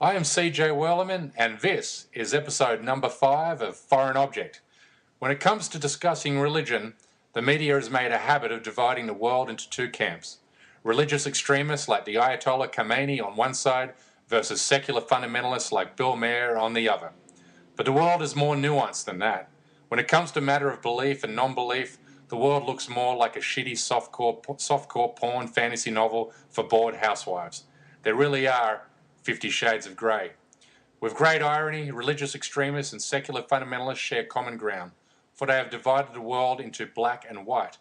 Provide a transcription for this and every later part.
I am CJ Werleman, and this is episode number 5 of Foreign Object. When it comes to discussing religion, the media has made a habit of dividing the world into two camps. Religious extremists like the Ayatollah Khomeini on one side versus secular fundamentalists like Bill Maher on the other. But the world is more nuanced than that. When it comes to a matter of belief and non-belief, the world looks more like a shitty softcore porn fantasy novel for bored housewives. There really are 50 Shades of Grey. With great irony, religious extremists and secular fundamentalists share common ground, for they have divided the world into black and white.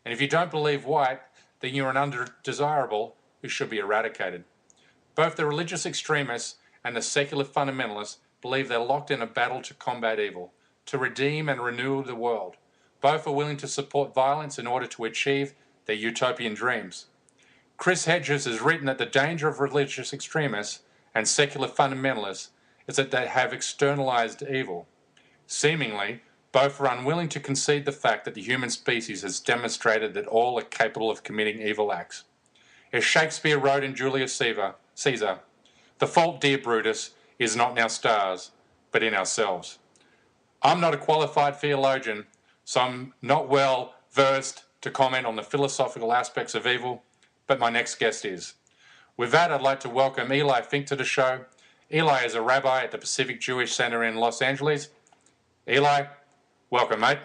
And if you don't believe white, then you're an undesirable who should be eradicated. Both the religious extremists and the secular fundamentalists believe they're locked in a battle to combat evil, to redeem and renew the world. Both are willing to support violence in order to achieve their utopian dreams. Chris Hedges has written that the danger of religious extremists and secular fundamentalists is that they have externalized evil. Seemingly, both are unwilling to concede the fact that the human species has demonstrated that all are capable of committing evil acts. As Shakespeare wrote in Julius Caesar, the fault, dear Brutus, is not in our stars, but in ourselves. I'm not a qualified theologian, so I'm not well versed to comment on the philosophical aspects of evil, but my next guest is. With that, I'd like to welcome Eli Fink to the show. Eli is a rabbi at the Pacific Jewish Center in Los Angeles. Eli, welcome, mate.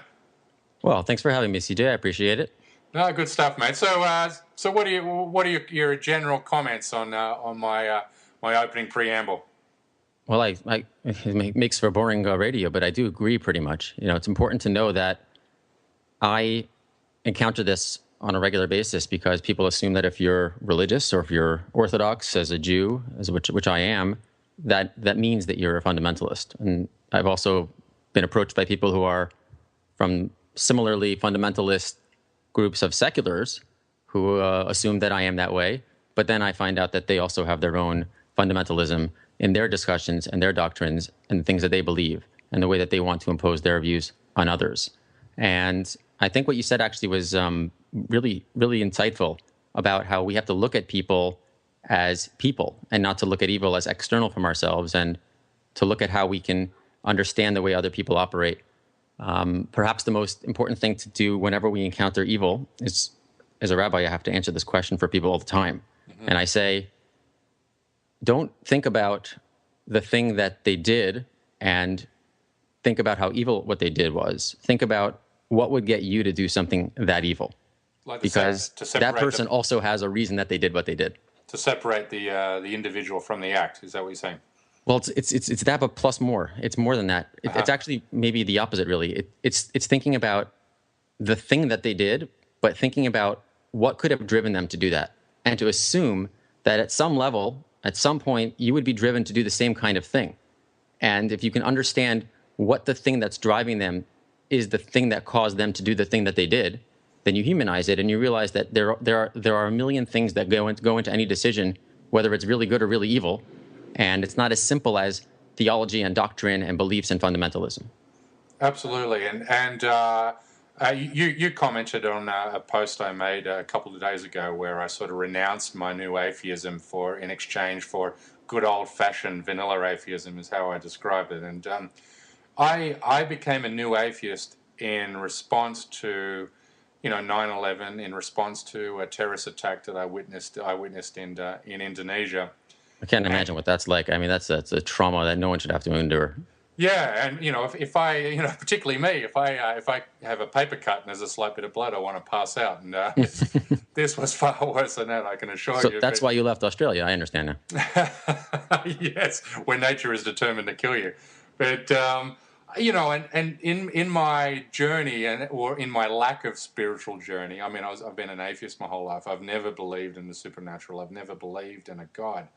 Well, thanks for having me, CJ. I appreciate it. No, good stuff, mate. So what are your general comments on my opening preamble? Well, it makes for boring radio, but I do agree pretty much. You know, it's important to know that I encounter this on a regular basis because people assume that if you're religious or if you're Orthodox as a Jew, which I am, that means that you're a fundamentalist. And I've also been approached by people who are from similarly fundamentalist groups of seculars who assume that I am that way. But then I find out that they also have their own fundamentalism in their discussions and their doctrines and the things that they believe and the way that they want to impose their views on others. And I think what you said actually was really, really insightful about how we have to look at people as people and not to look at evil as external from ourselves and to look at how we can understand the way other people operate. Perhaps the most important thing to do whenever we encounter evil is, as a rabbi, I have to answer this question for people all the time. Mm-hmm. And I say, don't think about the thing that they did and think about how evil what they did was. Think about what would get you to do something that evil. Like because that person also has a reason that they did what they did. To separate the individual from the act, is that what you're saying? Well, it's that, but plus more. It's more than that. It's actually maybe the opposite, really. It's thinking about the thing that they did, but thinking about what could have driven them to do that, and to assume that at some level, at some point, you would be driven to do the same kind of thing. And if you can understand what the thing that's driving them is the thing that caused them to do the thing that they did, then you humanize it and you realize that there are a million things that go into any decision, whether it's really good or really evil. And it's not as simple as theology and doctrine and beliefs and fundamentalism. Absolutely. And you commented on a post I made a couple of days ago where I sort of renounced my new atheism in exchange for good old-fashioned vanilla atheism is how I describe it. And I became a new atheist in response to 9/11, in response to a terrorist attack that I witnessed in Indonesia. I can't imagine what that's like. I mean, that's a trauma that no one should have to endure. Yeah, and if I particularly me, if I have a paper cut and there's a slight bit of blood, I want to pass out. And this was far worse than that, I can assure you. So that's why you left Australia. I understand now. Yes, where nature is determined to kill you. But and in my journey or in my lack of spiritual journey, I mean, I've been an atheist my whole life. I've never believed in the supernatural. I've never believed in a God.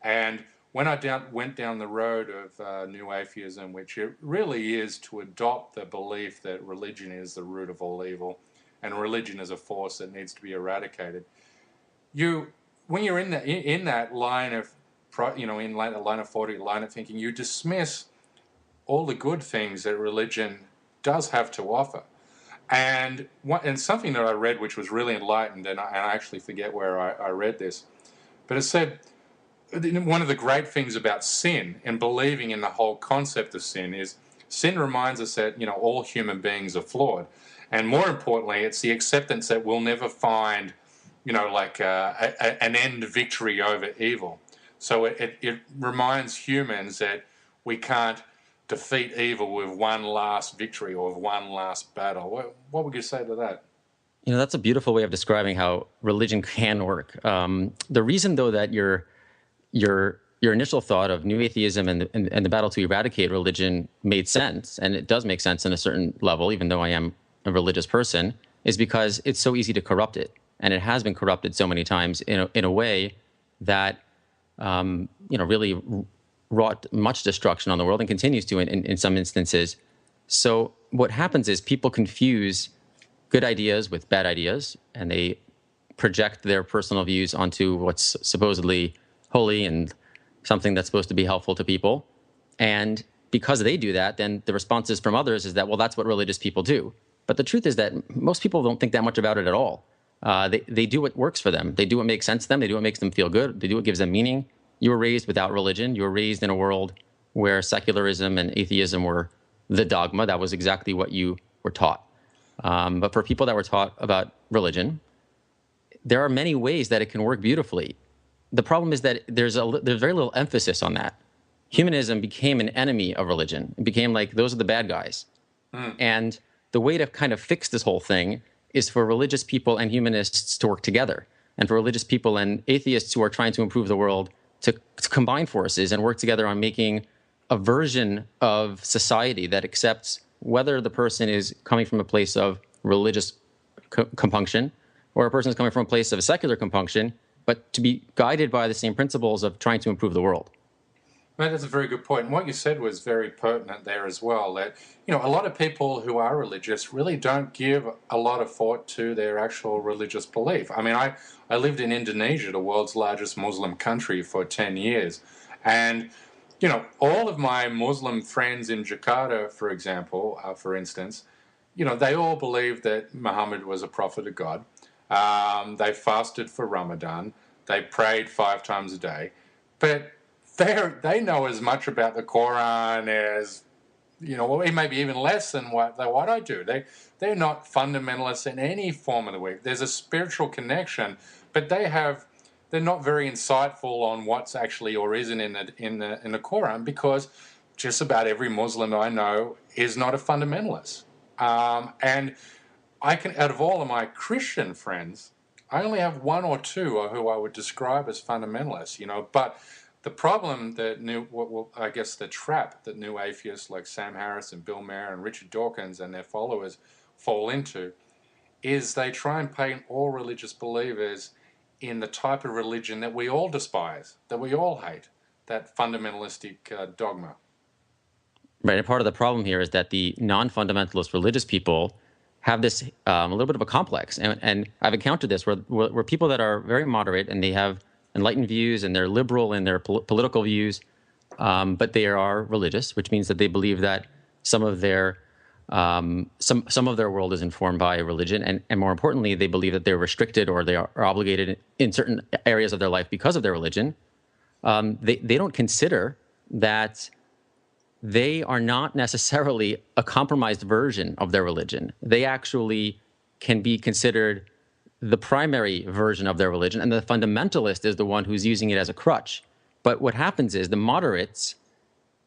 And when I went down the road of new atheism, which it really is to adopt the belief that religion is the root of all evil, and religion is a force that needs to be eradicated, when you're in that line of line of thought, line of thinking, you dismiss all the good things that religion does have to offer. And something that I read which was really enlightened, and I actually forget where I read this, but it said one of the great things about sin and believing in the whole concept of sin is sin reminds us that, all human beings are flawed. And more importantly, it's the acceptance that we'll never find, an end victory over evil. So it reminds humans that we can't defeat evil with one last victory or with one last battle. What would you say to that? That's a beautiful way of describing how religion can work. The reason, though, that your initial thought of new atheism and the battle to eradicate religion made sense, and it does make sense in a certain level, even though I am a religious person, is because it's so easy to corrupt it, and it has been corrupted so many times in a way that really wrought much destruction on the world and continues to in some instances. So what happens is people confuse good ideas with bad ideas, and they project their personal views onto what's supposedly holy and something that's supposed to be helpful to people. And because they do that, then the responses from others is that, well, that's what religious people do. But the truth is that most people don't think that much about it at all. They do what works for them. They do what makes sense to them. They do what makes them feel good. They do what gives them meaning. You were raised without religion. You were raised in a world where secularism and atheism were the dogma. That was exactly what you were taught. But for people that were taught about religion, there are many ways that it can work beautifully. The problem is that there's very little emphasis on that. Humanism became an enemy of religion. It became like, those are the bad guys. And the way to kind of fix this whole thing is for religious people and humanists to work together, and for religious people and atheists who are trying to improve the world to combine forces and work together on making a version of society that accepts whether the person is coming from a place of religious compunction or a person is coming from a place of secular compunction, but to be guided by the same principles of trying to improve the world. That's a very good point. And what you said was very pertinent there as well, that, a lot of people who are religious really don't give a lot of thought to their actual religious belief. I mean, I lived in Indonesia, the world's largest Muslim country, for 10 years. And, all of my Muslim friends in Jakarta, for example, for instance, they all believed that Muhammad was a prophet of God. They fasted for Ramadan. They prayed 5 times a day. But they know as much about the Quran as, maybe even less than what I do. They're not fundamentalists in any form of the way. There's a spiritual connection, but they're not very insightful on what's actually or isn't in the Quran, because just about every Muslim I know is not a fundamentalist. And out of all of my Christian friends, I only have 1 or 2 who I would describe as fundamentalists, but the problem the trap that new atheists like Sam Harris and Bill Maher and Richard Dawkins and their followers fall into is they try and paint all religious believers in the type of religion that we all despise, that we all hate, that fundamentalistic dogma. Right, and part of the problem here is that the non-fundamentalist religious people have this a little bit of a complex, and I've encountered this where people that are very moderate and they have enlightened views and they're liberal in their political views, but they are religious, which means that they believe that some of their world is informed by religion, and more importantly, they believe that they're restricted or they are obligated in certain areas of their life because of their religion. They don't consider that they are not necessarily a compromised version of their religion. They actually can be considered the primary version of their religion, and the fundamentalist is the one who's using it as a crutch. But what happens is the moderates,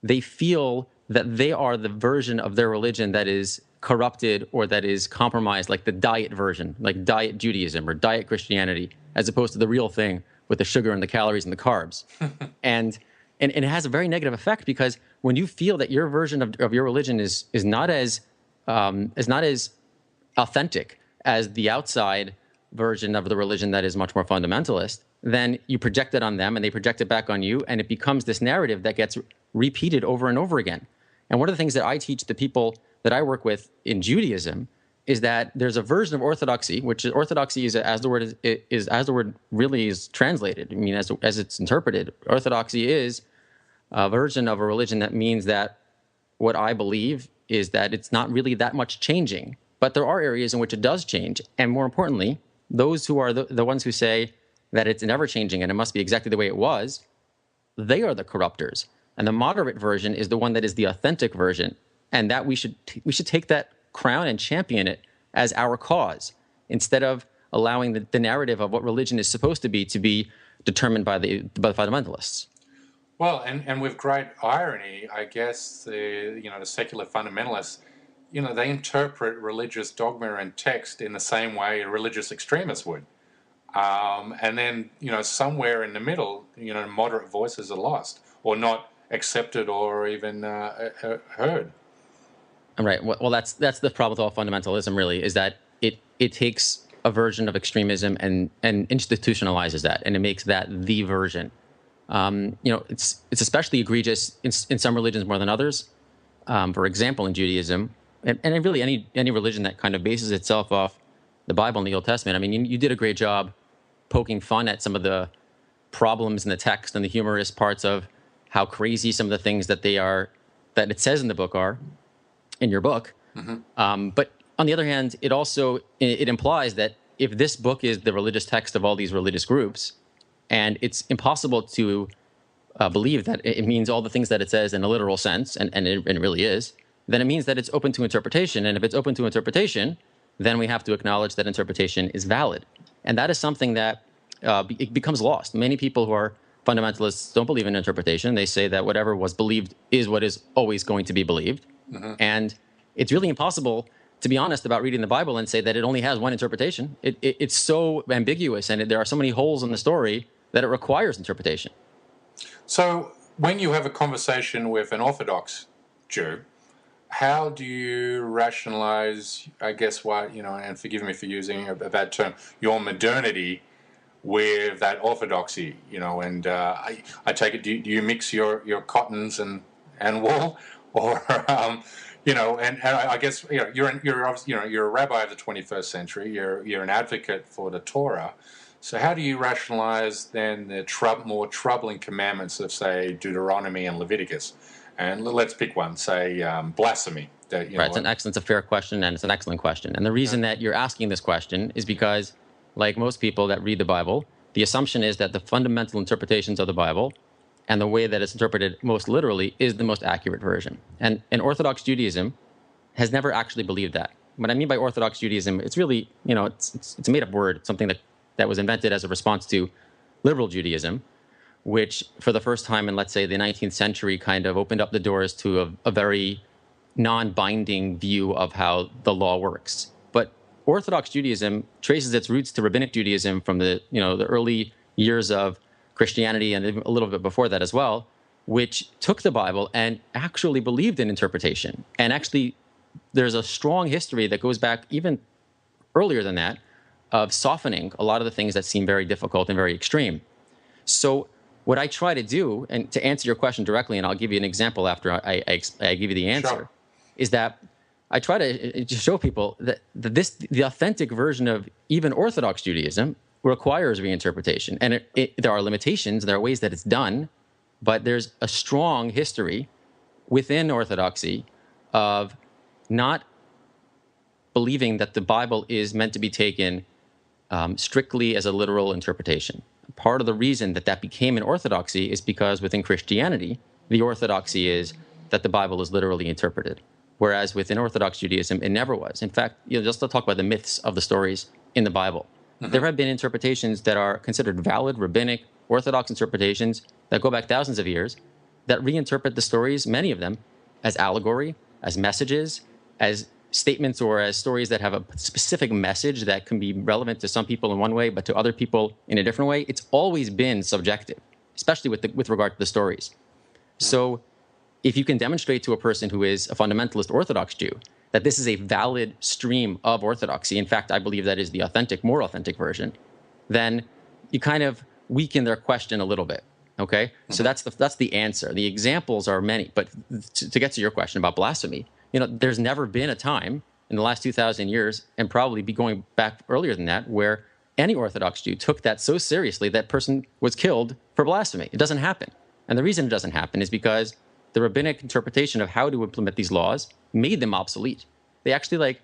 they feel that they are the version of their religion that is corrupted or that is compromised, like the diet version, like diet Judaism or diet Christianity, as opposed to the real thing with the sugar and the calories and the carbs. and it has a very negative effect, because when you feel that your version of your religion is not as authentic as the outside version of the religion that is much more fundamentalist, then you project it on them and they project it back on you, and it becomes this narrative that gets repeated over and over again. And one of the things that I teach the people that I work with in Judaism is that there's a version of orthodoxy, which is orthodoxy is as the word really is translated. I mean, as it's interpreted, orthodoxy is a version of a religion that means that what I believe is that it's not really that much changing, but there are areas in which it does change. And more importantly, those who are the ones who say that it's never changing and it must be exactly the way it was, they are the corrupters. And the moderate version is the one that is the authentic version. And that we should take that crown and champion it as our cause, instead of allowing the narrative of what religion is supposed to be determined by the fundamentalists. Well, and with great irony, I guess the secular fundamentalists, they interpret religious dogma and text in the same way a religious extremist would. And then, somewhere in the middle, moderate voices are lost or not accepted or even heard. Right. Well, that's the problem with all fundamentalism, really, is that it takes a version of extremism and institutionalizes that, and it makes that the version. It's especially egregious in some religions more than others. For example, in Judaism, and really any religion that kind of bases itself off the Bible and the Old Testament. I mean, you did a great job poking fun at some of the problems in the text and the humorous parts of how crazy some of the things that it says in the book are in your book. Mm-hmm. But on the other hand, it also implies that if this book is the religious text of all these religious groups, and it's impossible to believe that it means all the things that it says in a literal sense, and it really is, then it means that it's open to interpretation. And if it's open to interpretation, then we have to acknowledge that interpretation is valid. And that is something that it becomes lost. Many people who are fundamentalists don't believe in interpretation. They say that whatever was believed is what is always going to be believed. Mm-hmm. And it's really impossible to be honest about reading the Bible and say that it only has one interpretation. It's so ambiguous, and there are so many holes in the story that it requires interpretation. So when you have a conversation with an Orthodox Jew, how do you rationalize, I guess, and forgive me for using a bad term, your modernity with that orthodoxy, and I take it, do you mix your cottons and wool, or, and I guess, you're a rabbi of the 21st century, you're an advocate for the Torah. So how do you rationalize then the more troubling commandments of, say, Deuteronomy and Leviticus? And let's pick one, say blasphemy. Right, it's a fair question, and it's an excellent question. And the reason that you're asking this question is because, like most people that read the Bible, the assumption is that the fundamental interpretations of the Bible and the way that it's interpreted most literally is the most accurate version. And Orthodox Judaism has never actually believed that. What I mean by Orthodox Judaism, it's really, it's a made-up word. It's something that was invented as a response to liberal Judaism, which for the first time in, let's say, the 19th century kind of opened up the doors to a very non-binding view of how the law works. But Orthodox Judaism traces its roots to Rabbinic Judaism from the early years of Christianity and a little bit before that as well, which took the Bible and actually believed in interpretation. And actually, there's a strong history that goes back even earlier than that of softening a lot of the things that seem very difficult and very extreme. So what I try to do, and to answer your question directly, and I'll give you an example after I give you the answer, sure, is that I try to show people that the authentic version of even Orthodox Judaism requires reinterpretation. And there are limitations, there are ways that it's done, but there's a strong history within Orthodoxy of not believing that the Bible is meant to be taken strictly as a literal interpretation. Part of the reason that became an orthodoxy is because within Christianity, the orthodoxy is that the Bible is literally interpreted, whereas within Orthodox Judaism, it never was. In fact, just to talk about the myths of the stories in the Bible, mm-hmm, there have been interpretations that are considered valid, rabbinic, Orthodox interpretations that go back thousands of years that reinterpret the stories, many of them, as allegory, as messages, as statements or as stories that have a specific message that can be relevant to some people in one way, but to other people in a different way. It's always been subjective, especially with regard to the stories. So if you can demonstrate to a person who is a fundamentalist Orthodox Jew that this is a valid stream of Orthodoxy, in fact, I believe that is the more authentic version, then you kind of weaken their question a little bit. Okay? Mm-hmm. So that's the answer. The examples are many, but to get to your question about blasphemy, there's never been a time in the last 2,000 years, and probably be going back earlier than that, where any Orthodox Jew took that so seriously that person was killed for blasphemy. It doesn't happen. And the reason it doesn't happen is because the rabbinic interpretation of how to implement these laws made them obsolete. They actually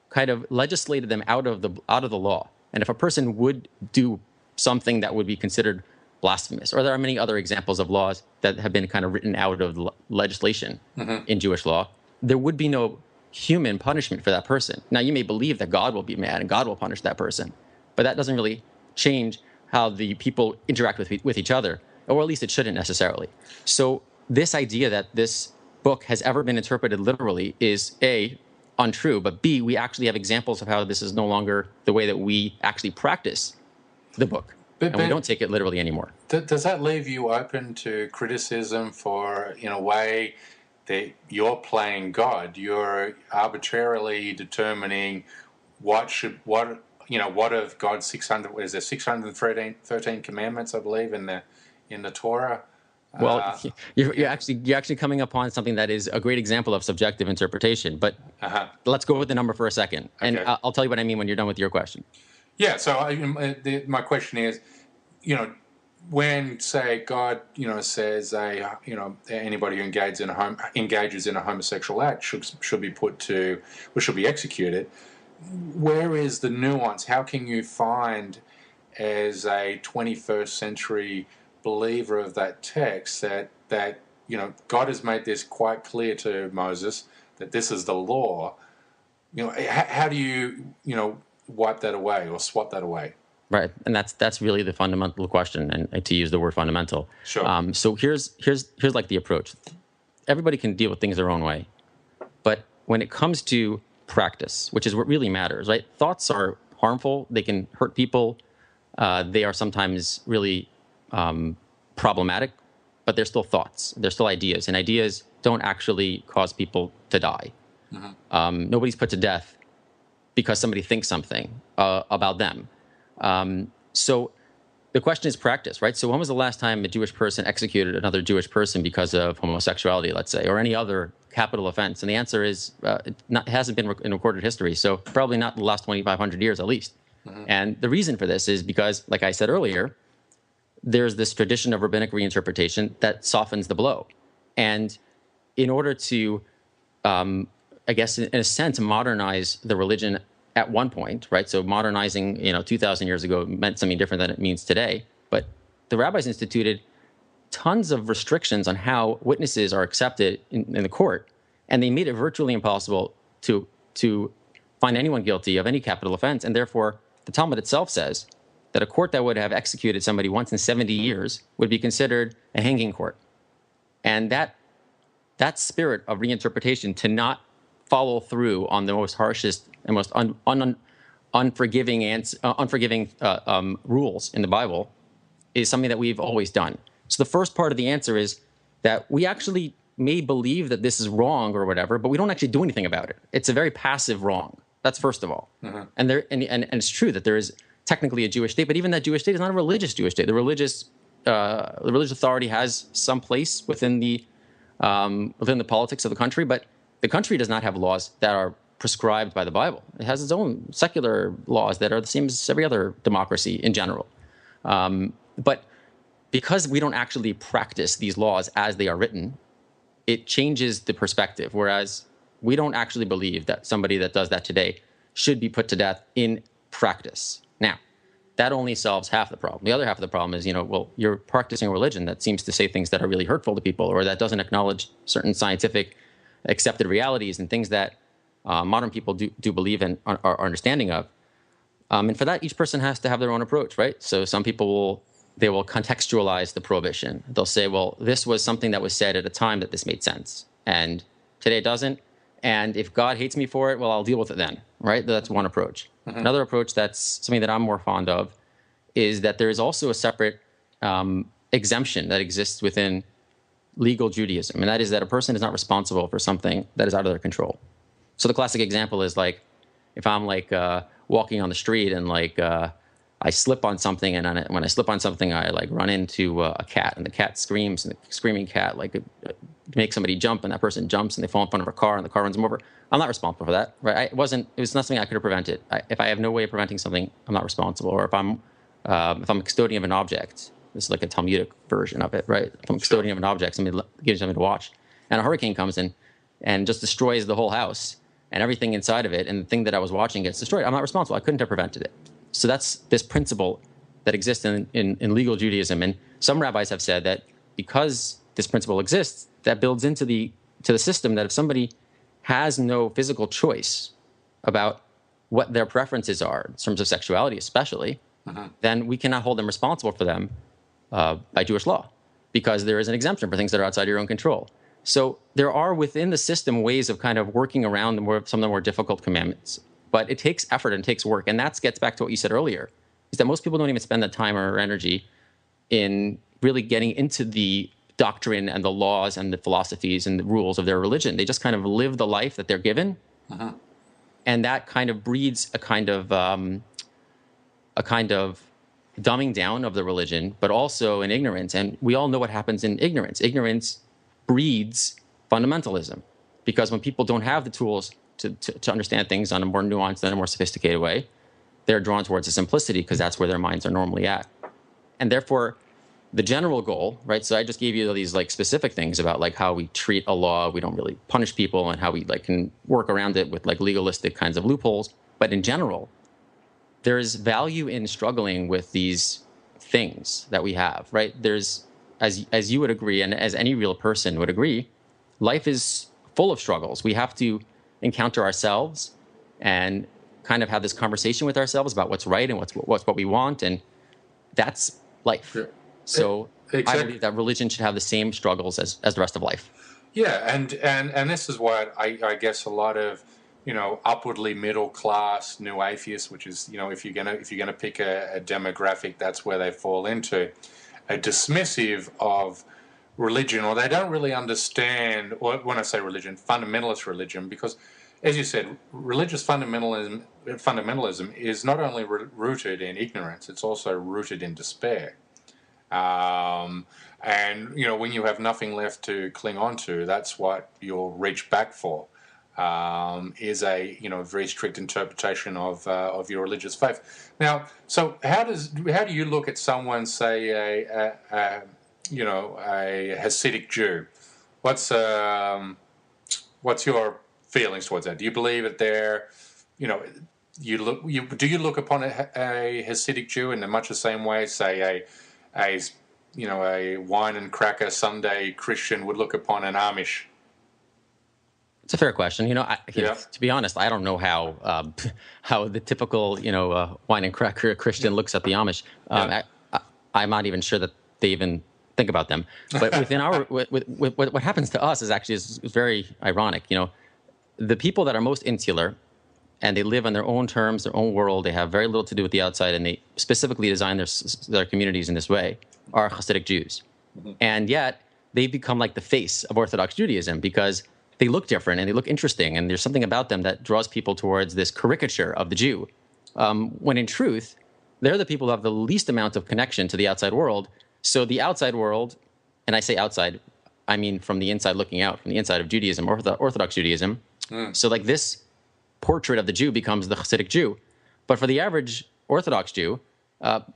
kind of legislated them out of the law. And if a person would do something that would be considered blasphemous. Or there are many other examples of laws that have been kind of written out of legislation in Jewish law. There would be no human punishment for that person. Now, you may believe that God will be mad and God will punish that person, but that doesn't really change how the people interact with each other, or at least it shouldn't necessarily. So this idea that this book has ever been interpreted literally is A, untrue, but B, we actually have examples of how this is no longer the way that we actually practice the book. And we don't take it literally anymore. Does that leave you open to criticism for, in a way, that you're playing God? You're arbitrarily determining what of God's 613 commandments, I believe, in the Torah. Well, you're actually coming upon something that is a great example of subjective interpretation. But let's go with the number for a second, and okay. I'll tell you what I mean when you're done with your question. Yeah. So my question is, when, say, God, says anybody who engages in a homosexual act should be executed. Where is the nuance? How can you find, as a 21st century believer of that text, that God has made this quite clear to Moses that this is the law? How do you wipe that away or swat that away? Right, and that's really the fundamental question, and to use the word fundamental. Sure. So here's like the approach. Everybody can deal with things their own way, but when it comes to practice, which is what really matters, right? Thoughts are harmful. They can hurt people. They are sometimes really problematic, but they're still thoughts. They're still ideas, and ideas don't actually cause people to die. Mm-hmm. Nobody's put to death because somebody thinks something about them. So the question is practice, right? So when was the last time a Jewish person executed another Jewish person because of homosexuality, let's say, or any other capital offense? And the answer is it hasn't been in recorded history, so probably not in the last 2,500 years at least. Mm-hmm. And the reason for this is because, like I said earlier, there's this tradition of rabbinic reinterpretation that softens the blow. And in order to, I guess, in a sense, modernize the religion at one point, right? So modernizing, 2,000 years ago meant something different than it means today. But the rabbis instituted tons of restrictions on how witnesses are accepted in the court, and they made it virtually impossible to find anyone guilty of any capital offense. And therefore, the Talmud itself says that a court that would have executed somebody once in 70 years would be considered a hanging court. And that spirit of reinterpretation, to not follow through on the most harshest and most unforgiving rules in the Bible, is something that we've always done. So the first part of the answer is that we actually may believe that this is wrong or whatever, but we don't actually do anything about it. It's a very passive wrong. That's first of all. Mm-hmm. And it's true that there is technically a Jewish state, but even that Jewish state is not a religious Jewish state. The religious authority has some place within the politics of the country, but the country does not have laws that are prescribed by the Bible. It has its own secular laws that are the same as every other democracy in general. But because we don't actually practice these laws as they are written, it changes the perspective. Whereas we don't actually believe that somebody that does that today should be put to death in practice. Now, that only solves half the problem. The other half of the problem is, you're practicing a religion that seems to say things that are really hurtful to people, or that doesn't acknowledge certain scientific accepted realities and things that modern people do believe in, are understanding of. And for that, each person has to have their own approach, right? So some people will contextualize the prohibition. They'll say, well, this was something that was said at a time that this made sense, and today it doesn't. And if God hates me for it, well, I'll deal with it then, right? That's one approach. Mm-hmm. Another approach that's something that I'm more fond of is that there is also a separate exemption that exists within legal Judaism, and that is that a person is not responsible for something that is out of their control. So the classic example is like, if I'm walking on the street and I slip on something, and when I slip on something, I run into a cat, and the cat screams, and the screaming cat makes somebody jump, and that person jumps, and they fall in front of a car, and the car runs them over. I'm not responsible for that, right? It was not something I could have prevented. If I have no way of preventing something, I'm not responsible. Or if I'm a custodian of an object, this is like a Talmudic version of it, right? If I'm a custodian of an object, somebody gives something to watch, and a hurricane comes in and just destroys the whole house and everything inside of it, and the thing that I was watching gets destroyed, I'm not responsible. I couldn't have prevented it. So that's this principle that exists in legal Judaism. And some rabbis have said that because this principle exists, that builds into the system that if somebody has no physical choice about what their preferences are in terms of sexuality, especially, then we cannot hold them responsible for them by Jewish law, because there is an exemption for things that are outside your own control. So there are within the system ways of kind of working around some of the more difficult commandments, but it takes effort and it takes work. And that gets back to what you said earlier, is that most people don't even spend the time or energy in really getting into the doctrine and the laws and the philosophies and the rules of their religion. They just kind of live the life that they're given. And that kind of breeds a kind of dumbing down of the religion, but also an ignorance. And we all know what happens in ignorance. Ignorance breeds fundamentalism, because when people don't have the tools to understand things on a more nuanced and a more sophisticated way, they're drawn towards the simplicity because that's where their minds are normally at. And therefore, the general goal, right? So I just gave you these like specific things about like how we treat a law, we don't really punish people, and how we like can work around it with like legalistic kinds of loopholes. But in general, there is value in struggling with these things that we have, right? There's, as you would agree, and as any real person would agree, life is full of struggles. We have to encounter ourselves and kind of have this conversation with ourselves about what's right and what's what we want, and that's life. Yeah. So exactly. I believe that religion should have the same struggles as the rest of life. Yeah, and this is what I guess a lot of upwardly middle class new atheists, which is if you're gonna pick a demographic, that's where they fall into, a dismissive of religion, or they don't really understand, or when I say religion, fundamentalist religion, because as you said, religious fundamentalism is not only rooted in ignorance, it's also rooted in despair. And when you have nothing left to cling on to, that's what you'll reach back for. Is a very strict interpretation of your religious faith. Now, so how do you look at someone, say a Hasidic Jew? What's your feelings towards that? Do you believe that they're do you look upon a Hasidic Jew in much the same way, say a wine and cracker Sunday Christian would look upon an Amish? It's a fair question. To be honest, I don't know how the typical wine and cracker Christian looks at the Amish. I'm not even sure that they even think about them. But within our what happens to us is very ironic. The people that are most insular, and they live on their own terms, their own world, they have very little to do with the outside, and they specifically design their communities in this way, are Hasidic Jews. And yet they become like the face of Orthodox Judaism because they look different and they look interesting, and there's something about them that draws people towards this caricature of the Jew. When in truth, they're the people who have the least amount of connection to the outside world. So the outside world, and I say outside, I mean from the inside looking out, from the inside of Judaism, Orthodox Judaism. So like this portrait of the Jew becomes the Hasidic Jew. But for the average Orthodox Jew,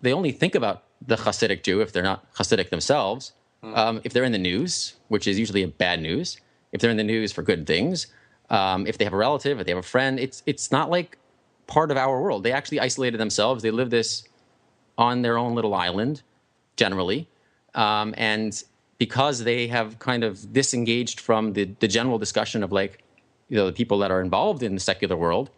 they only think about the Hasidic Jew if they're not Hasidic themselves. If they're in the news, which is usually bad news, if they're in the news for good things, if they have a relative, if they have a friend, it's not like part of our world. They actually isolated themselves. They live this on their own little island, generally. And because they have kind of disengaged from the general discussion of the people that are involved in the secular world,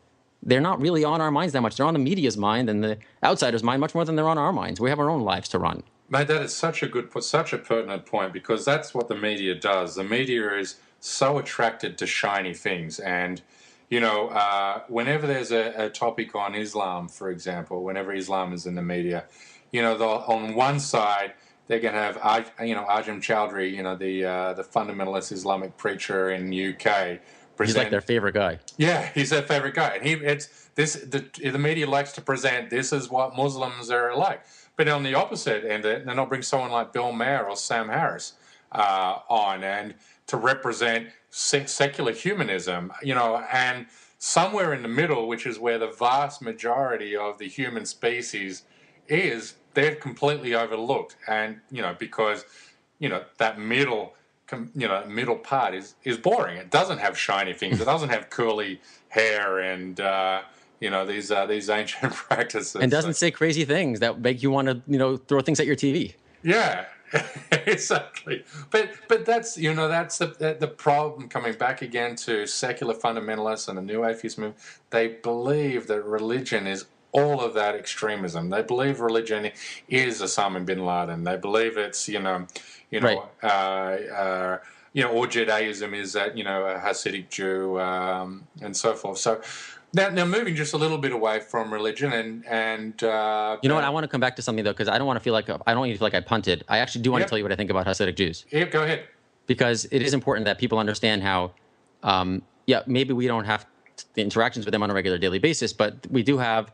they're not really on our minds that much. They're on the media's mind and the outsider's mind much more than they're on our minds. We have our own lives to run. Mate, that is such a pertinent point, because that's what the media does. The media is so attracted to shiny things, and whenever there's a topic on Islam, for example, whenever Islam is in the media, on one side they're going to have Ajam Chowdhury, the fundamentalist Islamic preacher in UK. He's like their favorite guy. Yeah, he's their favorite guy, and the media likes to present this is what Muslims are like. But on the opposite end, then I'll bring someone like Bill Maher or Sam Harris on, and to represent secular humanism, and somewhere in the middle, which is where the vast majority of the human species is, they're completely overlooked, and because that middle part is boring. It doesn't have shiny things. It doesn't have curly hair and these ancient practices. And doesn't say crazy things that make you want to, throw things at your TV. Yeah, exactly. But that's the problem, coming back again to secular fundamentalists and the new atheist movement. They believe that religion is all of that extremism. They believe religion is Osama bin Laden. They believe it's Right. Or Judaism is that a Hasidic Jew, and so forth. So now moving just a little bit away from religion and You know what? I want to come back to something though, because I don't want to feel like I punted. I actually do want to tell you what I think about Hasidic Jews. Yeah, go ahead. Because it is important that people understand how, maybe we don't have the interactions with them on a regular daily basis, but we do have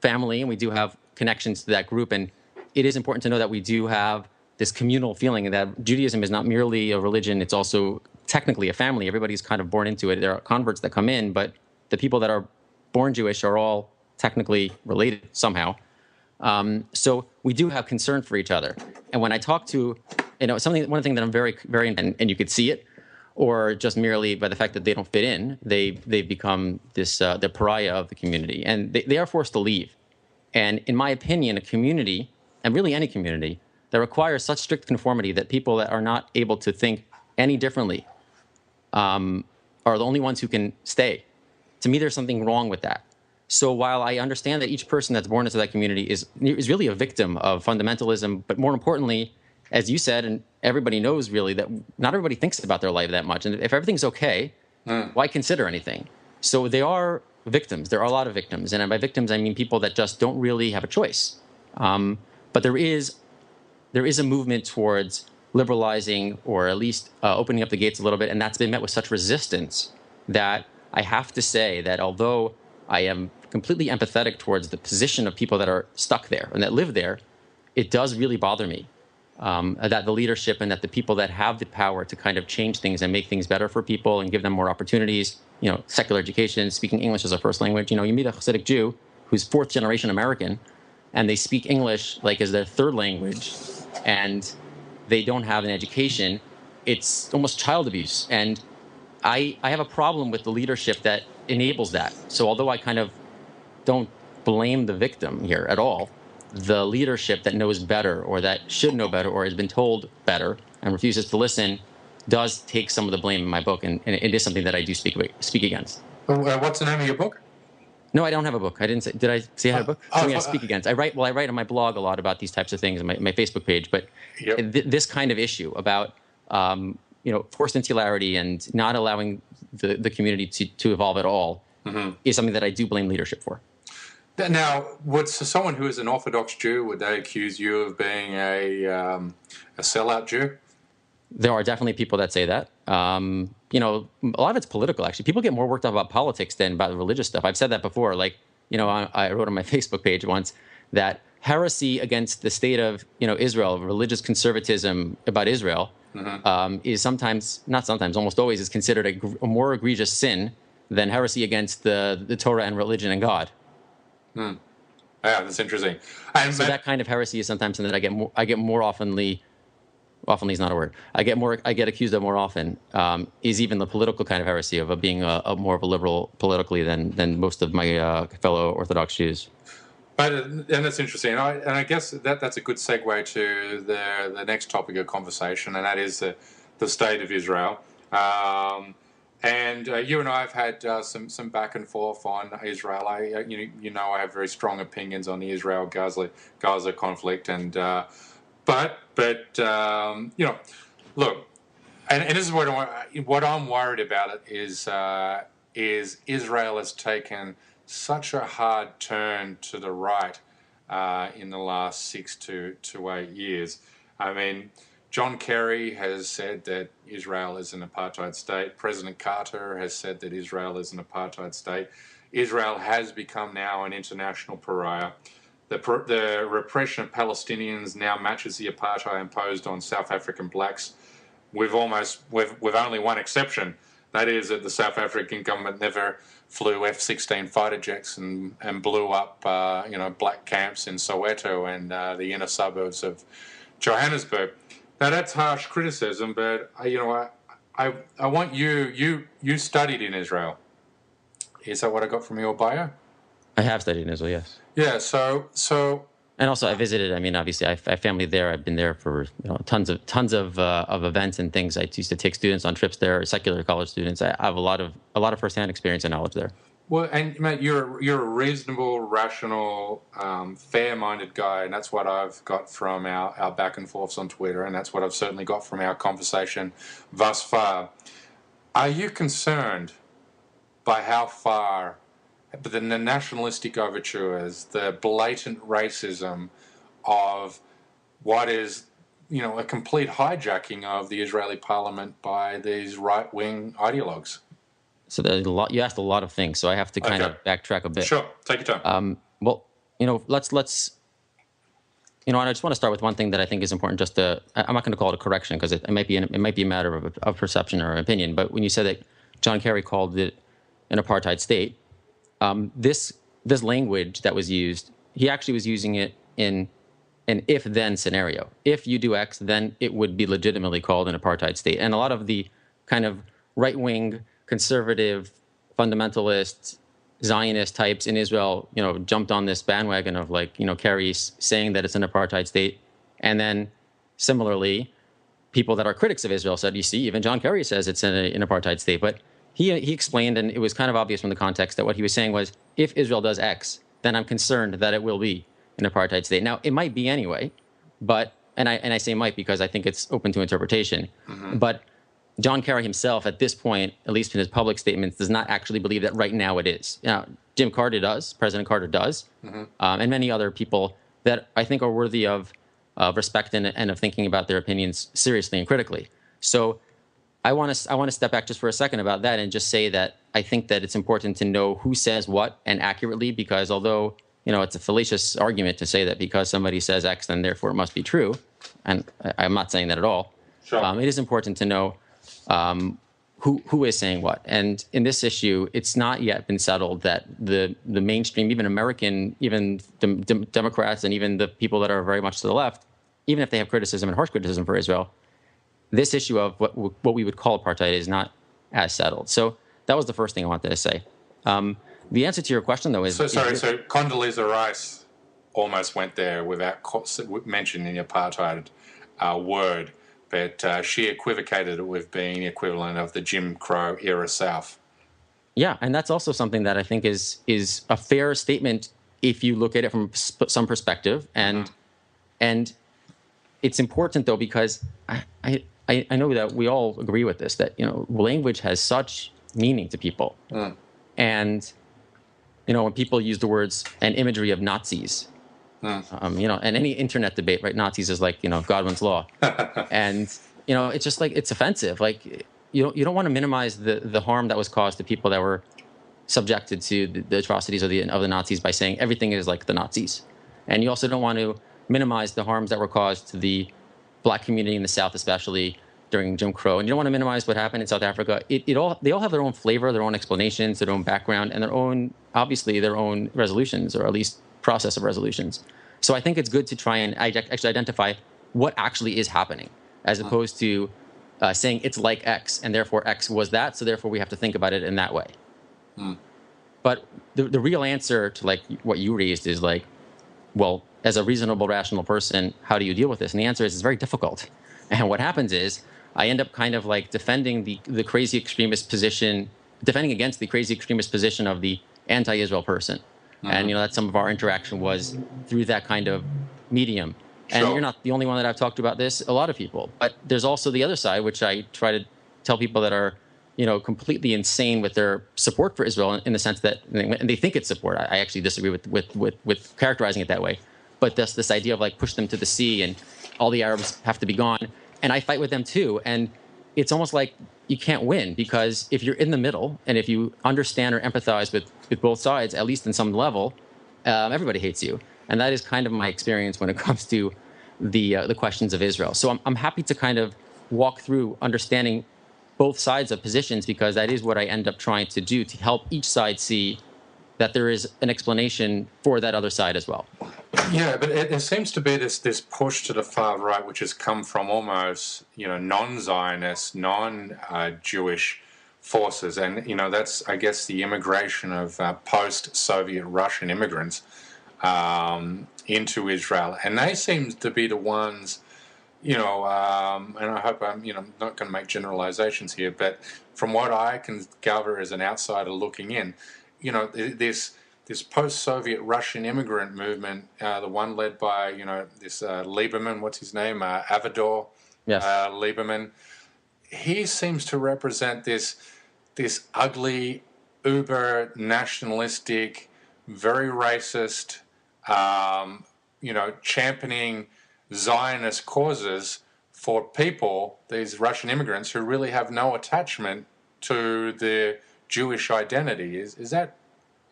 family and we do have connections to that group, and it is important to know that we do have this communal feeling that Judaism is not merely a religion; it's also technically a family. Everybody's kind of born into it. There are converts that come in, but the people that are born Jewish are all technically related somehow. So we do have concern for each other. And when I talk to, one thing that I'm very, very, and you could see it, or just merely by the fact that they don't fit in, they've become the pariah of the community, and they are forced to leave. And in my opinion, a community, and really any community, that requires such strict conformity that people that are not able to think any differently are the only ones who can stay. To me, there's something wrong with that. So while I understand that each person that's born into that community is really a victim of fundamentalism, but more importantly, as you said, and everybody knows really, that not everybody thinks about their life that much. And if everything's okay, why consider anything? So they are victims. There are a lot of victims. And by victims, I mean people that just don't really have a choice. But there is a movement towards liberalizing, or at least opening up the gates a little bit. And that's been met with such resistance that I have to say that although I am completely empathetic towards the position of people that are stuck there and that live there, it does really bother me that the leadership and that the people that have the power to kind of change things and make things better for people and give them more opportunities, secular education, speaking English as a first language. You meet a Hasidic Jew who's fourth generation American, and they speak English like as their third language, and they don't have an education. It's almost child abuse. And I have a problem with the leadership that enables that. So although I kind of don't blame the victim here at all, the leadership that knows better, or that should know better, or has been told better and refuses to listen, does take some of the blame in my book, and it is something that I do speak against. What's the name of your book? No, I don't have a book. I didn't say. Did I say I had a book? Something I speak against. I write on my blog a lot about these types of things on my Facebook page. But this kind of issue about forced insularity and not allowing the community to evolve at all is something that I do blame leadership for. Now, someone who is an Orthodox Jew, would they accuse you of being a sellout Jew? There are definitely people that say that. A lot of it's political, actually. People get more worked up about politics than about religious stuff. I've said that before. Like, I wrote on my Facebook page once that heresy against the state of, Israel, religious conservatism about Israel, is almost always is considered a more egregious sin than heresy against the Torah and religion and God. Yeah, that's interesting. So that kind of heresy is sometimes something that I get more oftenly. Oftenly is not a word. I get accused of more often. Is even the political kind of heresy of being more of a liberal politically than most of my fellow Orthodox Jews. And that's interesting. And I guess that's a good segue to the next topic of conversation, and that is the state of Israel. And you and I have had some back and forth on Israel. I have very strong opinions on the Israel-Gaza conflict, and but look, and this is what I'm worried about. It is Israel has taken such a hard turn to the right in the last 6 to 8 years. I mean, John Kerry has said that Israel is an apartheid state. President Carter has said that Israel is an apartheid state. Israel has become now an international pariah. The repression of Palestinians now matches the apartheid imposed on South African blacks. With only one exception. That is that the South African government never flew F-16 fighter jets and blew up black camps in Soweto and the inner suburbs of Johannesburg. Now that's harsh criticism, but I want you studied in Israel. Is that what I got from your bio? I have studied in Israel, yes. Yeah. So And also, I visited. I mean, obviously, I have family there. I've been there for tons of events and things. I used to take students on trips there, secular college students. I have a lot of firsthand experience and knowledge there. well, and mate, you're a reasonable, rational, fair-minded guy, and that's what I've got from our back and forths on Twitter, and that's what I've certainly got from our conversation thus far. Are you concerned by how far the nationalistic overtures, the blatant racism of what is, a complete hijacking of the Israeli parliament by these right-wing ideologues? So there's a lot. You asked a lot of things, so I have to kind of backtrack a bit. Sure, take your time. Well, let's. And I just want to start with one thing that I think is important. I'm not going to call it a correction because it might be a matter of perception or opinion. But when you said that John Kerry called it an apartheid state, this language that was used, he actually was using it in an if-then scenario. If you do X, then it would be legitimately called an apartheid state. And a lot of the kind of right-wing, conservative, fundamentalist, Zionist types in Israel, jumped on this bandwagon of Kerry saying that it's an apartheid state. And then similarly, people that are critics of Israel said, you see, even John Kerry says it's an apartheid state. But he explained, and it was kind of obvious from the context, that what he was saying was, if Israel does X, then I'm concerned that it will be an apartheid state. Now, it might be anyway, but, and I say might because I think it's open to interpretation, but John Kerry himself, at this point, at least in his public statements, does not actually believe that right now it is. Now, Jim Carter does, President Carter does, and many other people that I think are worthy of respect and of thinking about their opinions seriously and critically. So I want to step back just for a second about that and just say that I think that it's important to know who says what and accurately, because although it's a fallacious argument to say that because somebody says X, then therefore it must be true, and I'm not saying that at all. Sure. It is important to know who is saying what. And in this issue, it's not yet been settled that the mainstream, even American, even Democrats, and even the people that are very much to the left, even if they have criticism and harsh criticism for Israel, this issue of what we would call apartheid is not as settled. So that was the first thing I wanted to say. The answer to your question, though, is... So Condoleezza Rice almost went there without mentioning the apartheid word, but she equivocated it with being the equivalent of the Jim Crow era South. Yeah, and that's also something that I think is a fair statement if you look at it from some perspective. And it's important, though, because I know that we all agree with this, that language has such meaning to people. And when people use the words and imagery of Nazis, and any internet debate, right? Nazis is like, Godwin's law. And, it's just like, it's offensive. Like, you don't want to minimize the harm that was caused to people that were subjected to the atrocities of the Nazis by saying everything is like the Nazis. And you also don't want to minimize the harms that were caused to the black community in the South, especially during Jim Crow. And you don't want to minimize what happened in South Africa. They all have their own flavor, their own explanations, their own background, and their own resolutions, or at least process of resolutions. So I think it's good to try and actually identify what actually is happening, as opposed to saying it's like X, and therefore X was that, so therefore we have to think about it in that way. But the real answer to like what you raised is like, well, as a reasonable, rational person, how do you deal with this? And the answer is it's very difficult. And what happens is I end up kind of like defending against the crazy extremist position of the anti-Israel person. And, that's some of our interaction was through that kind of medium. And You're not the only one that I've talked about this, a lot of people. But there's also the other side, which I try to tell people that are, completely insane with their support for Israel in the sense that, and they think it's support. I actually disagree with characterizing it that way. But this idea of like push them to the sea and all the Arabs have to be gone. And I fight with them too. And it's almost like you can't win, because if you're in the middle and if you understand or empathize with both sides, at least in some level, everybody hates you. And that is kind of my experience when it comes to the questions of Israel. So I'm happy to kind of walk through understanding both sides of positions, because that is what I end up trying to do, to help each side see that there is an explanation for that other side as well. Yeah, but there seems to be this push to the far right, which has come from almost non-Zionist, non-Jewish forces, and that's, I guess, the immigration of post-Soviet Russian immigrants into Israel, and they seem to be the ones, and I hope I'm not going to make generalizations here, but from what I can gather as an outsider looking in, this post-Soviet Russian immigrant movement, the one led by this Lieberman, what's his name, Avador, Yes. Lieberman. He seems to represent this ugly, uber nationalistic, very racist, championing Zionist causes for people, these Russian immigrants, who really have no attachment to the Jewish identity. Is that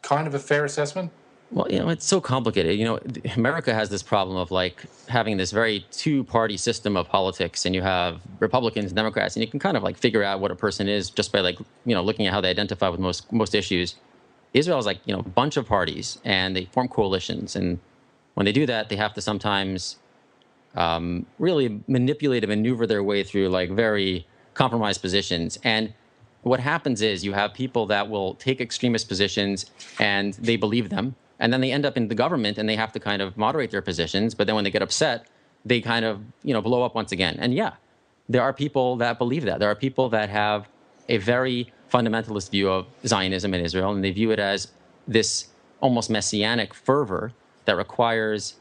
kind of a fair assessment? Well, it's so complicated. America has this problem of like having this very two-party system of politics, and you have Republicans and Democrats, and you can kind of like figure out what a person is just by like, looking at how they identify with most issues. Israel is like, a bunch of parties, and they form coalitions. And when they do that, they have to sometimes really manipulate and maneuver their way through like very compromised positions. And what happens is you have people that will take extremist positions and they believe them. And then they end up in the government and they have to kind of moderate their positions. But then when they get upset, they kind of, blow up once again. And yeah, there are people that believe that. There are people that have a very fundamentalist view of Zionism in Israel, and they view it as this almost messianic fervor that requires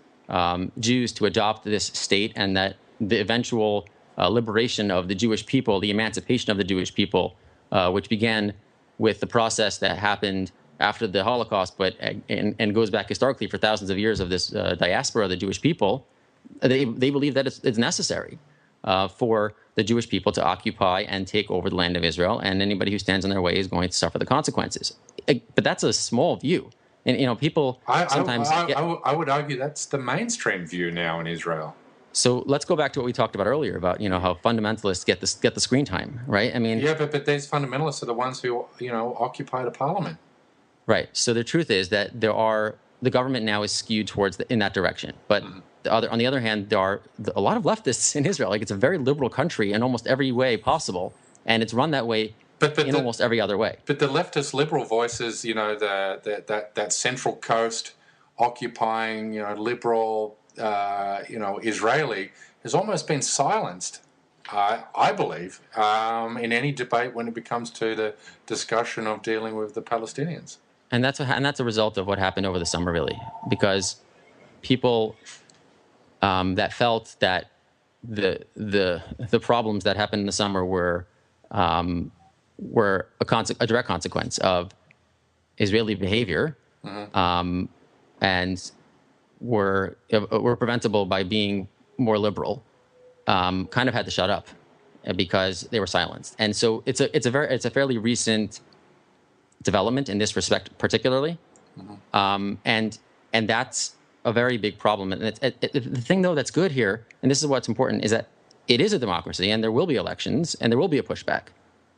Jews to adopt this state, and that the eventual liberation of the Jewish people, the emancipation of the Jewish people, which began with the process that happened after the Holocaust, but and goes back historically for thousands of years of this diaspora of the Jewish people. They believe that it's necessary for the Jewish people to occupy and take over the land of Israel, and anybody who stands in their way is going to suffer the consequences. But that's a small view, and people sometimes. I would argue that's the mainstream view now in Israel. So let's go back to what we talked about earlier about how fundamentalists get the screen time, right? I mean, yeah, but these fundamentalists are the ones who occupy the parliament. Right. So the truth is that the government now is skewed towards in that direction. But on the other hand, there are a lot of leftists in Israel. Like, it's a very liberal country in almost every way possible, and it's run that way in almost every other way. But the leftist liberal voices, that Central Coast occupying, liberal, Israeli, has almost been silenced, I believe, in any debate when it comes to the discussion of dealing with the Palestinians. And that's a result of what happened over the summer, really, because people that felt that the problems that happened in the summer were a direct consequence of Israeli behavior, and were preventable by being more liberal, kind of had to shut up because they were silenced. And so it's a fairly recent development in this respect, particularly, and that's a very big problem. And the thing, though, that's good here, and this is what's important, is that it is a democracy, and there will be elections, and there will be a pushback,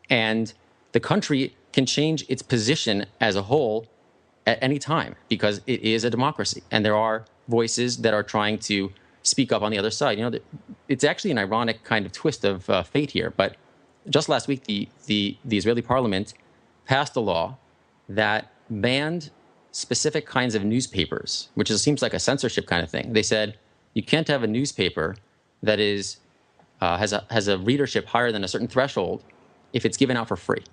and the country can change its position as a whole at any time because it is a democracy, and there are voices that are trying to speak up on the other side. It's actually an ironic kind of twist of fate here, but just last week, the Israeli parliament passed a law that banned specific kinds of newspapers, which seems like a censorship kind of thing. They said you can't have a newspaper that is has a readership higher than a certain threshold if it's given out for free.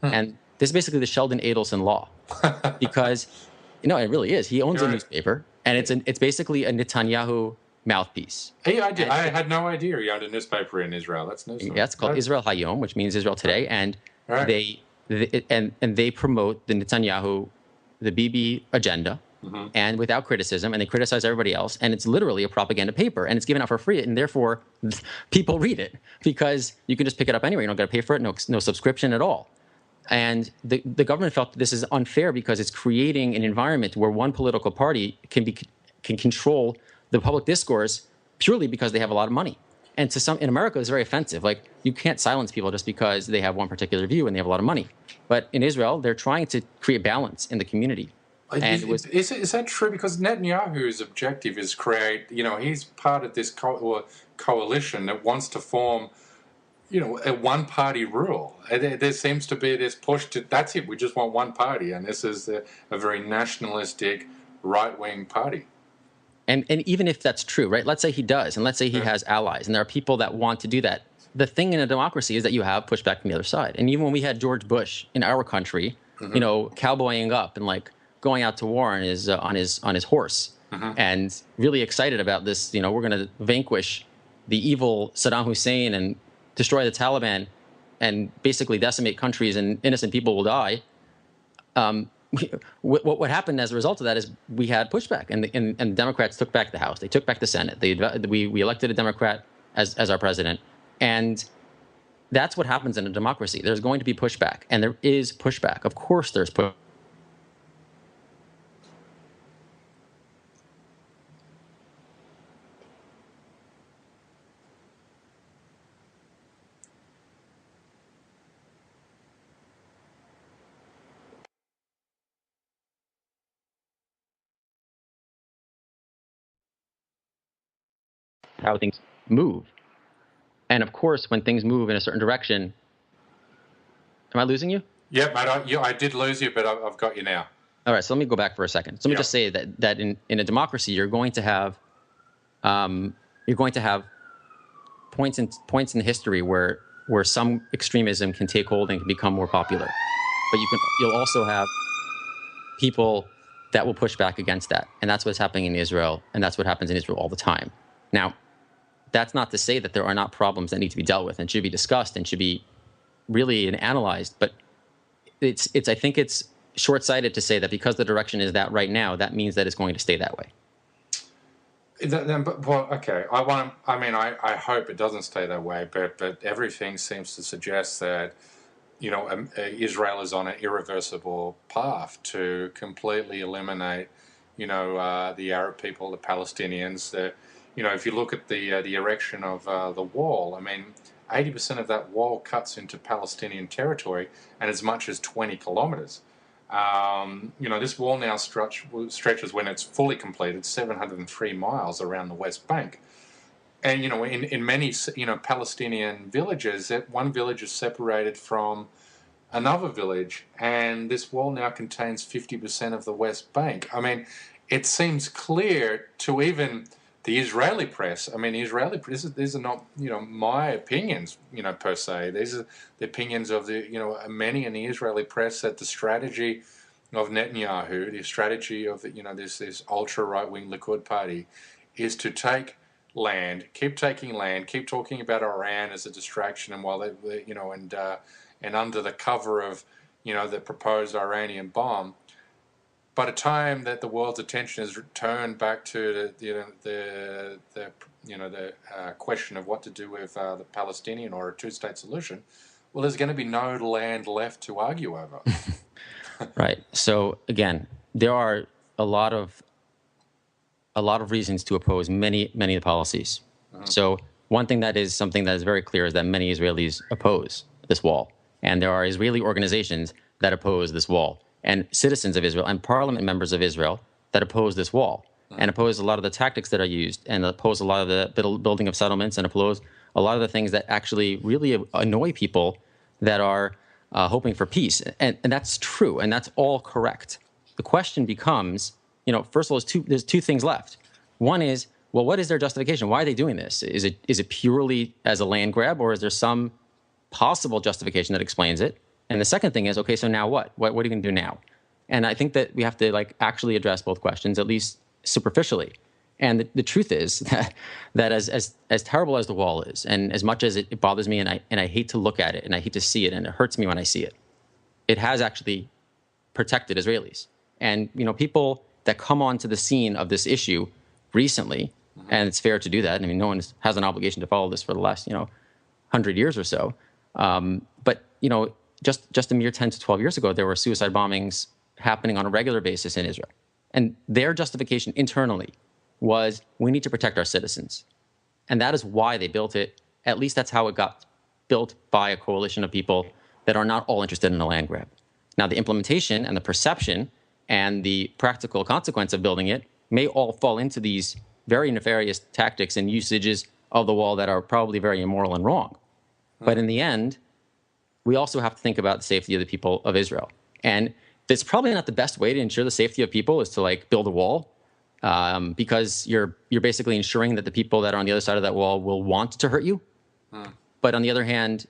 And this is basically the Sheldon Adelson law, because it really is. He owns a newspaper, and it's basically a Netanyahu mouthpiece. Hey, I had no idea he owned a newspaper in Israel. That's news. Yeah, it's called Israel Hayom, which means Israel Today, and they promote the Netanyahu, the Bibi agenda, and without criticism, and they criticize everybody else, and it's literally a propaganda paper, and it's given out for free, and therefore people read it because you can just pick it up anywhere. You don't got to pay for it, no subscription at all. And the government felt this is unfair because it's creating an environment where one political party can control the public discourse purely because they have a lot of money. And in America, it's very offensive. Like, you can't silence people just because they have one particular view and they have a lot of money. But in Israel, they're trying to create balance in the community. And is that true? Because Netanyahu's objective is create, he's part of this coalition that wants to form, a one-party rule. There seems to be this push to, that's it, we just want one party, and this is a very nationalistic, right-wing party. And even if that's true, right? Let's say he does, and let's say he has allies, and there are people that want to do that. The thing in a democracy is that you have pushback from the other side. And even when we had George Bush in our country, cowboying up and like going out to war on his horse, and really excited about this, we're going to vanquish the evil Saddam Hussein and destroy the Taliban and basically decimate countries and innocent people will die. What happened as a result of that is we had pushback, and Democrats took back the House. They took back the Senate. We elected a Democrat as our president. And that's what happens in a democracy. There's going to be pushback, and there is pushback. Of course there's pushback. How things move. And of course, when things move in a certain direction, am I losing you? Yeah, mate, I did lose you, but I've got you now. All right, so let me go back for a second. So let me just say that in a democracy, you're going to have points in history where some extremism can take hold and can become more popular, but you'll also have people that will push back against that, and that's what's happening in Israel, and that's what happens in Israel all the time. Now, that's not to say that there are not problems that need to be dealt with and should be discussed and should be really analyzed, but I think it's short-sighted to say that because the direction is that right now, that means that it's going to stay that way. Well, okay. I hope it doesn't stay that way, but everything seems to suggest that Israel is on an irreversible path to completely eliminate the Arab people, the Palestinians. If you look at the erection of the wall, 80% of that wall cuts into Palestinian territory, and as much as 20 kilometers. This wall now stretches, when it's fully completed, 703 miles around the West Bank. And, in many, Palestinian villages, one village is separated from another village, and this wall now contains 50% of the West Bank. It seems clear to even the Israeli press. These are not, my opinions, per se. These are the opinions of many in the Israeli press, that the strategy of Netanyahu, the strategy of this ultra right-wing Likud party, is to take land, keep taking land, keep talking about Iran as a distraction, and while and under the cover of the proposed Iranian bomb. By the time that the world's attention is turned back to the question of what to do with the Palestinian or a two-state solution, well, there's going to be no land left to argue over. Right. So again, there are a lot of reasons to oppose many of the policies. So one thing that is something that is very clear is that many Israelis oppose this wall, and there are Israeli organizations that oppose this wall, and citizens of Israel and parliament members of Israel that oppose this wall and oppose a lot of the tactics that are used, and oppose a lot of the building of settlements, and oppose a lot of the things that actually really annoy people that are hoping for peace. And that's true, and that's all correct. The question becomes, first of all, there's two things left. One is, well, what is their justification? Why are they doing this? Is it purely as a land grab, or is there some possible justification that explains it? And the second thing is, okay, so now what? What are you going to do now? And I think that we have to actually address both questions, at least superficially. And the truth is that as terrible as the wall is, and as much as it bothers me, and I hate to look at it, and I hate to see it, and it hurts me when I see it, it has actually protected Israelis. And people that come onto the scene of this issue recently, and it's fair to do that. No one has an obligation to follow this for the last 100 years or so. But just a mere 10 to 12 years ago, there were suicide bombings happening on a regular basis in Israel. And their justification internally was, we need to protect our citizens. And that is why they built it. At least that's how it got built, by a coalition of people that are not all interested in a land grab. Now, the implementation and the perception and the practical consequence of building it may all fall into these very nefarious tactics and usages of the wall that are probably very immoral and wrong. But in the end, we also have to think about the safety of the people of Israel. And it's probably not the best way to ensure the safety of people is to like build a wall, because you're basically ensuring that the people that are on the other side of that wall will want to hurt you. But on the other hand,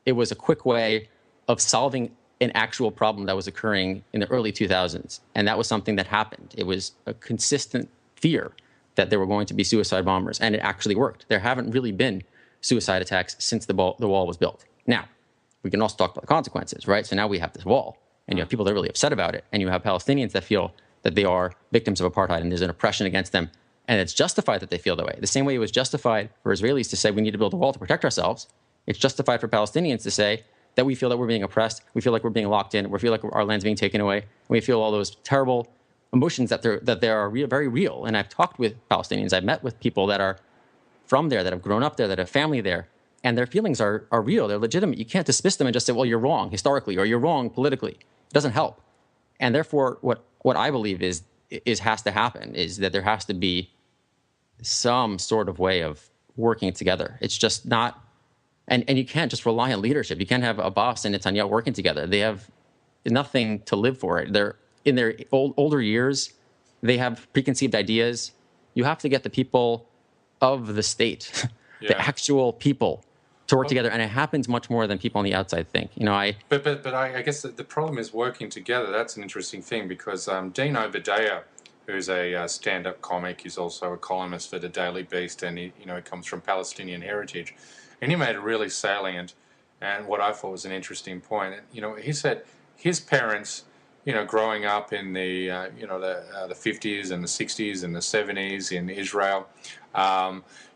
it was a quick way of solving an actual problem that was occurring in the early 2000s. And that was something that happened. It was a consistent fear that there were going to be suicide bombers, and it actually worked. There haven't really been suicide attacks since the wall was built. Now, we can also talk about the consequences, right? So now we have this wall, and you have people that are really upset about it, and you have Palestinians that feel that they are victims of apartheid, and there's an oppression against them, and it's justified that they feel that way. The same way it was justified for Israelis to say we need to build a wall to protect ourselves, it's justified for Palestinians to say that we feel that we're being oppressed, we feel like we're being locked in, we feel like our land's being taken away, and we feel all those terrible emotions that are very real. And I've talked with Palestinians, I've met with people that are from there, that have grown up there, that have family there, and their feelings are real, they're legitimate. You can't dismiss them and just say, well, you're wrong historically, or you're wrong politically. It doesn't help. And therefore, what I believe is has to happen is that there has to be some sort of way of working together. It's just not, and you can't just rely on leadership. You can't have Abbas and Netanyahu working together. They have nothing to live for. They're in their older years. They have preconceived ideas. You have to get the people of the state, the actual people, to work together, and it happens much more than people on the outside think. But I guess the problem is working together. That's an interesting thing because Dean Obadiah, who's a stand-up comic, he's also a columnist for the Daily Beast, and he comes from Palestinian heritage, and he made a really salient and what I thought was an interesting point. And he said his parents, growing up in the the 50s and the 60s and the 70s in Israel.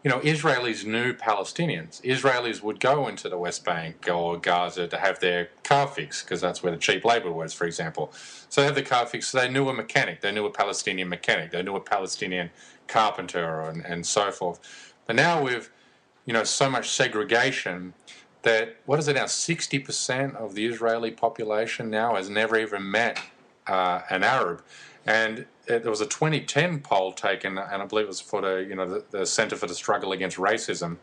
Israelis knew Palestinians. Israelis would go into the West Bank or Gaza to have their car fixed because that's where the cheap labor was, for example. So they had the car fixed. So they knew a mechanic. They knew a Palestinian mechanic. They knew a Palestinian carpenter and so forth. But now with, so much segregation that, what is it now, 60% of the Israeli population now has never even met an Arab. And there was a 2010 poll taken, and I believe it was for the Center for the Struggle Against Racism,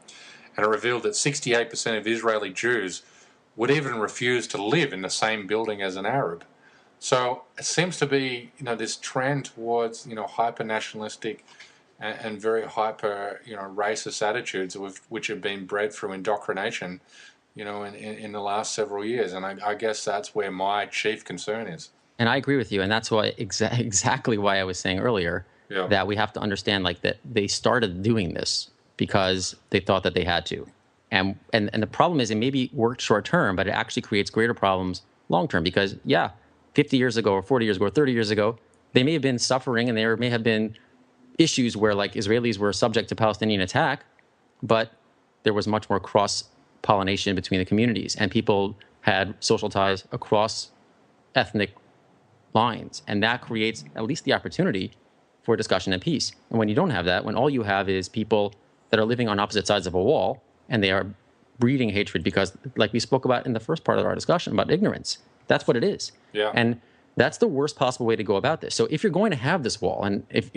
and it revealed that 68% of Israeli Jews would even refuse to live in the same building as an Arab. So it seems to be, this trend towards, hyper-nationalistic and very hyper, racist attitudes which have been bred through indoctrination, in the last several years. And I guess that's where my chief concern is. And I agree with you, and that's why exactly why I was saying earlier that we have to understand that they started doing this because they thought that they had to, and the problem is it maybe worked short term, but it actually creates greater problems long term because 50 years ago or 40 years ago or 30 years ago they may have been suffering and there may have been issues where Israelis were subject to Palestinian attack, but there was much more cross pollination between the communities and people had social ties across ethnic lines, and that creates at least the opportunity for discussion and peace. And when you don't have that, when all you have is people that are living on opposite sides of a wall and they are breeding hatred because, like we spoke about in the first part of our discussion about ignorance, that's what it is. And that's the worst possible way to go about this. So if you're going to have this wall, and if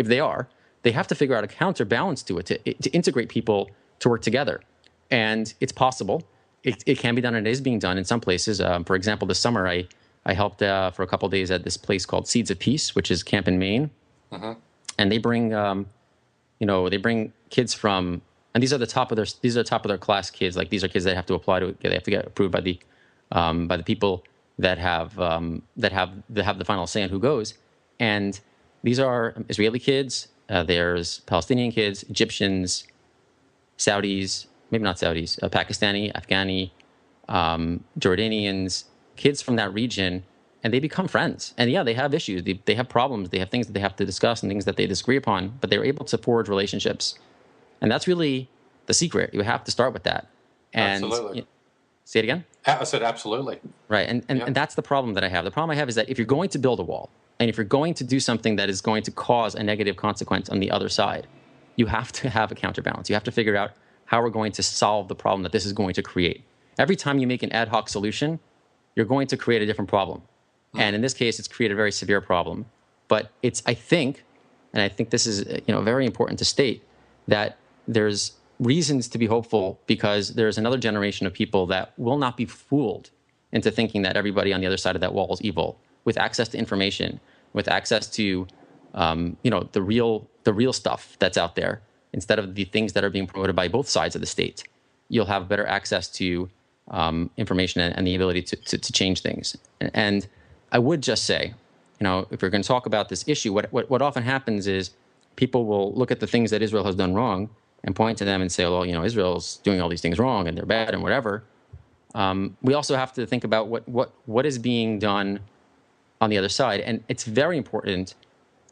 they have to figure out a counterbalance to it to integrate people to work together. And it's possible. It can be done, and it is being done in some places. For example, this summer I helped for a couple of days at this place called Seeds of Peace, which is camp in Maine, and they bring, they bring kids from, and these are the top of their class kids. Like these are kids that have to apply to, they have to get approved by the people that have the final say on who goes. And these are Israeli kids. There's Palestinian kids, Egyptians, Saudis, maybe not Saudis, Pakistani, Afghani, Jordanians. Kids from that region, and they become friends. And they have issues. They have problems. They have things that they have to discuss and things that they disagree upon, but they're able to forge relationships. And that's really the secret. You have to start with that. And absolutely. Say it again? I said absolutely. Right. And that's the problem that I have. The problem I have is that if you're going to build a wall, and if you're going to do something that is going to cause a negative consequence on the other side, you have to have a counterbalance. You have to figure out how we're going to solve the problem that this is going to create. Every time you make an ad hoc solution, you're going to create a different problem. And in this case, it's created a very severe problem. But I think this is very important to state, that there's reasons to be hopeful because there's another generation of people that will not be fooled into thinking that everybody on the other side of that wall is evil, with access to information, with access to the real stuff that's out there, instead of the things that are being promoted by both sides of the state. You'll have better access to information and the ability to change things. And I would just say, if we're going to talk about this issue, what often happens is people will look at the things that Israel has done wrong and point to them and say, well, Israel's doing all these things wrong and they're bad and whatever. We also have to think about what is being done on the other side. And it's very important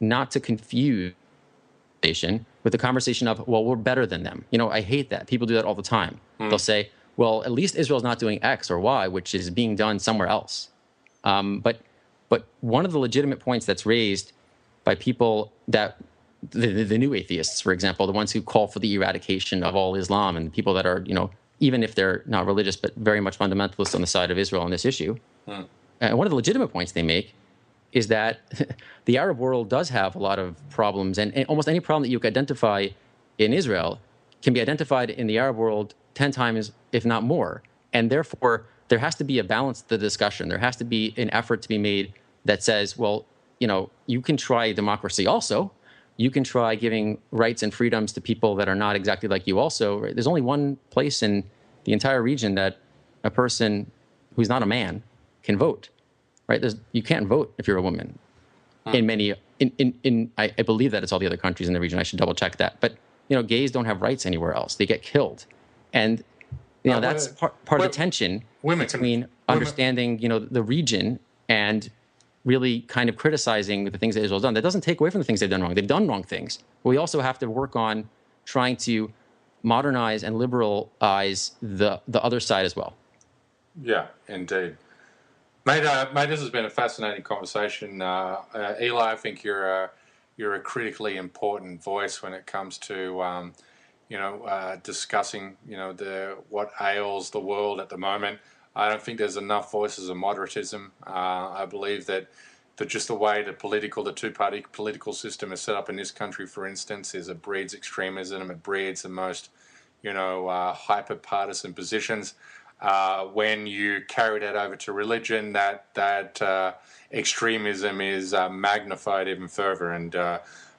not to confuse with the conversation of, well, we're better than them. I hate that. People do that all the time. They'll say, well, at least Israel's not doing X or Y, which is being done somewhere else. But one of the legitimate points that's raised by people that the new atheists, for example, the ones who call for the eradication of all Islam, and people that are, even if they're not religious, but very much fundamentalist on the side of Israel on this issue. One of the legitimate points they make is that the Arab world does have a lot of problems, and almost any problem that you can identify in Israel can be identified in the Arab world 10 times, if not more. And therefore, there has to be a balance to the discussion. There has to be an effort to be made that says, well, you can try democracy also. You can try giving rights and freedoms to people that are not exactly like you also. Right? There's only one place in the entire region that a person who's not a man can vote. Right? You can't vote if you're a woman. I believe that it's all the other countries in the region. I should double check that. But gays don't have rights anywhere else. They get killed, and that's part of the tension between understanding the region and really kind of criticizing the things that Israel's done. That doesn't take away from the things they've done wrong. They've done wrong things. But we also have to work on trying to modernize and liberalize the other side as well. Yeah, indeed. Mate, this has been a fascinating conversation. Eli, I think you're a critically important voice when it comes to discussing what ails the world at the moment. I don't think there's enough voices of moderatism. I believe that just the way the two-party political system is set up in this country, for instance, it breeds extremism. It breeds the most hyper-partisan positions. When you carry that over to religion, that extremism is magnified even further. And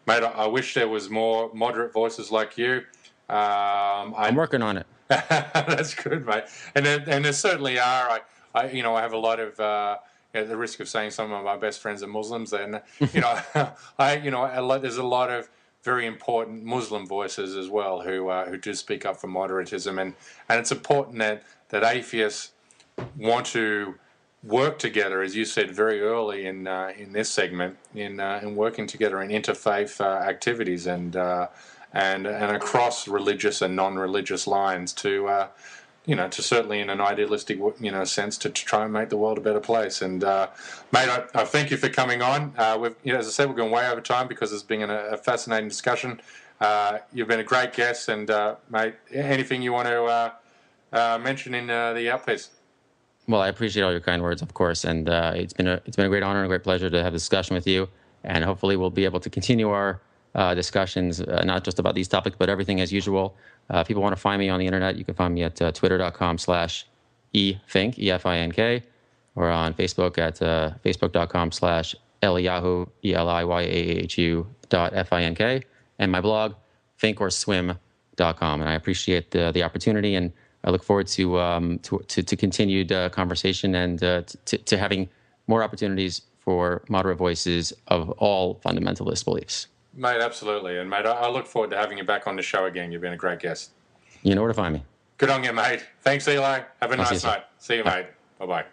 mate, I wish there was more moderate voices like you. I'm working on it. That's good, mate. And there certainly are. I have a lot of at the risk of saying some of my best friends are Muslims, and there's a lot of very important Muslim voices as well who do speak up for moderatism, and it's important that atheists want to work together, as you said very early in this segment, in working together in interfaith activities and across religious and non-religious lines to certainly in an idealistic sense to try and make the world a better place. And mate, I thank you for coming on. As I said, we're going way over time because it's been a fascinating discussion. You've been a great guest, and mate, anything you want to mention in the outpiece? Well, I appreciate all your kind words, of course, and it's been a great honor and a great pleasure to have this discussion with you. And hopefully, we'll be able to continue our discussions, not just about these topics, but everything as usual. If people want to find me on the internet, you can find me at twitter.com/efink, EFINK, or on Facebook at facebook.com/Eliyahu, ELIYAHU.FINK, and my blog, thinkorswim.com. And I appreciate the opportunity, and I look forward to continued conversation and to having more opportunities for moderate voices of all fundamentalist beliefs. Mate, absolutely. And mate, I look forward to having you back on the show again. You've been a great guest. You know where to find me. Good on you, mate. Thanks, Eli. Have a nice night. See you, mate. Bye-bye.